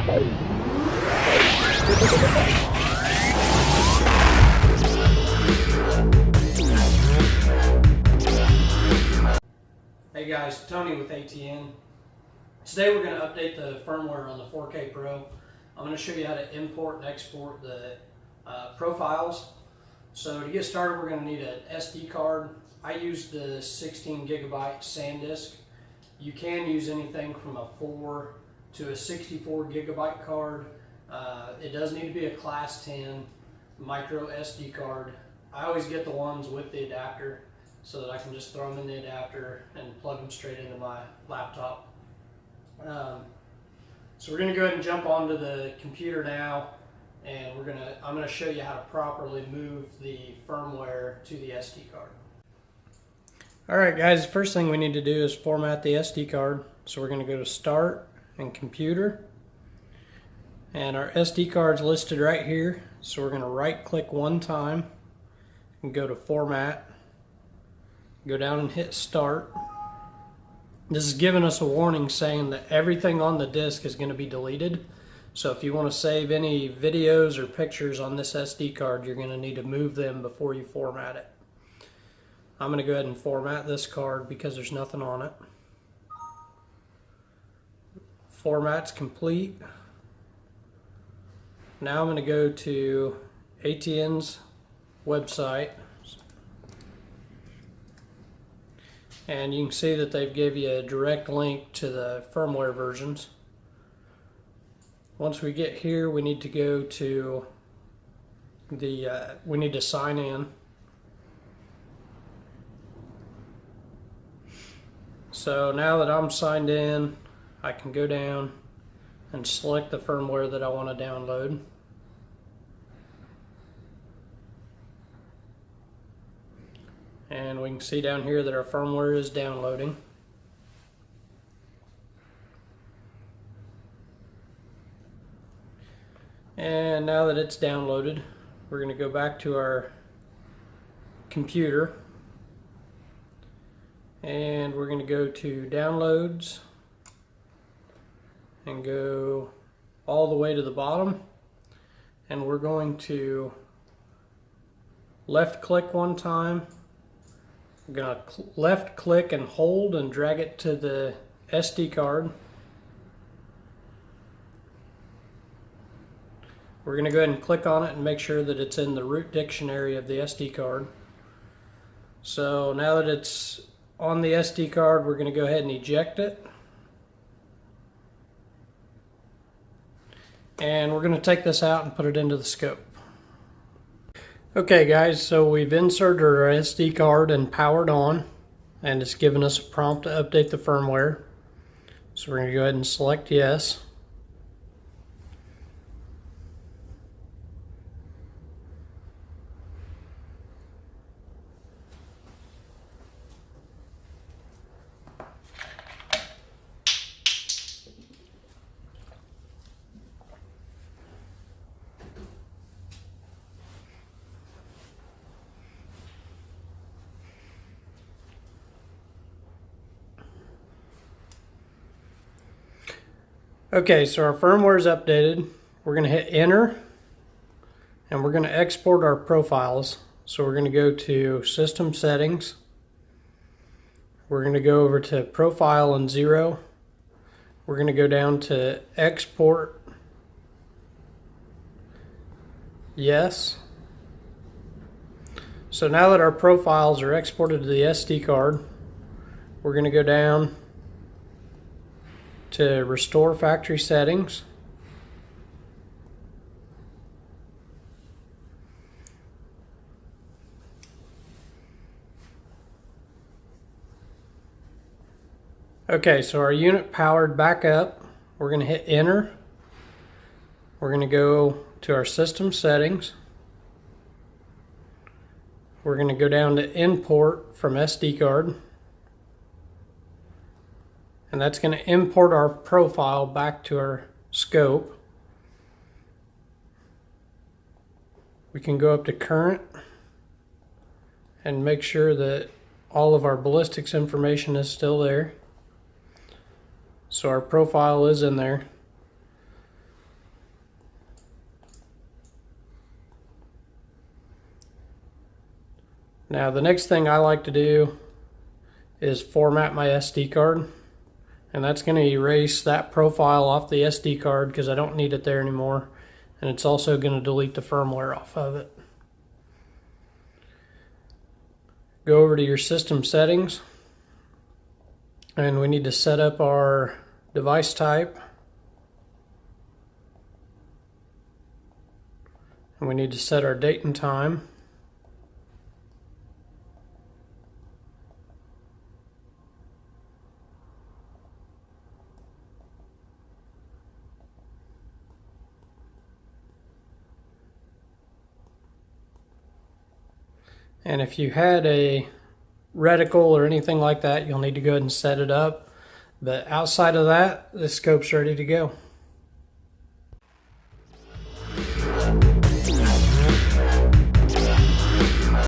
Hey guys, Tony with ATN. Today we're going to update the firmware on the 4K Pro. I'm going to show you how to import and export the profiles. So to get started, we're going to need an SD card. I use the 16 gigabyte SanDisk. You can use anything from a 4 to a 64 gigabyte card. It does need to be a class 10 micro SD card. I always get the ones with the adapter, so that I can just throw them in the adapter and plug them straight into my laptop. So we're going to go ahead and jump onto the computer now, and I'm going to show you how to properly move the firmware to the SD card. Alright guys, the first thing we need to do is format the SD card. So we're going to go to Start and Computer, and our SD card's listed right here. So we're going to right click one time and go to Format. Go down and hit Start. This is giving us a warning saying that everything on the disk is going to be deleted. So if you want to save any videos or pictures on this SD card, you're going to need to move them before you format it. I'm going to go ahead and format this card because there's nothing on it. Format's complete. Now I'm going to go to ATN's website. And you can see that they've gave you a direct link to the firmware versions. Once we get here, we need to go to we need to sign in. So now that I'm signed in, I can go down and select the firmware that I want to download. And we can see down here that our firmware is downloading. And now that it's downloaded, we're going to go back to our computer. And we're going to go to Downloads and go all the way to the bottom. And we're going to left click one time. We're going to left click and hold and drag it to the SD card. We're going to go ahead and click on it and make sure that it's in the root dictionary of the SD card. So now that it's on the SD card, we're going to go ahead and eject it. And we're going to take this out and put it into the scope. Okay guys, so we've inserted our SD card and powered on, and it's given us a prompt to update the firmware. So we're going to go ahead and select yes. Okay, so our firmware is updated. We're going to hit enter, and we're going to export our profiles. So we're going to go to System Settings. We're going to go over to Profile and 0. We're going to go down to Export. Yes. So now that our profiles are exported to the SD card, we're going to go down to Restore Factory Settings. Okay, so our unit powered back up. We're going to hit enter. We're going to go to our system settings. We're going to go down to import from SD card. And that's going to import our profile back to our scope. We can go up to current and make sure that all of our ballistics information is still there. So our profile is in there. Now the next thing I like to do is format my SD card, and that's going to erase that profile off the SD card because I don't need it there anymore, and it's also going to delete the firmware off of it. Go over to your system settings, and we need to set up our device type, and we need to set our date and time. And if you had a reticle or anything like that, you'll need to go ahead and set it up. But outside of that, the scope's ready to go.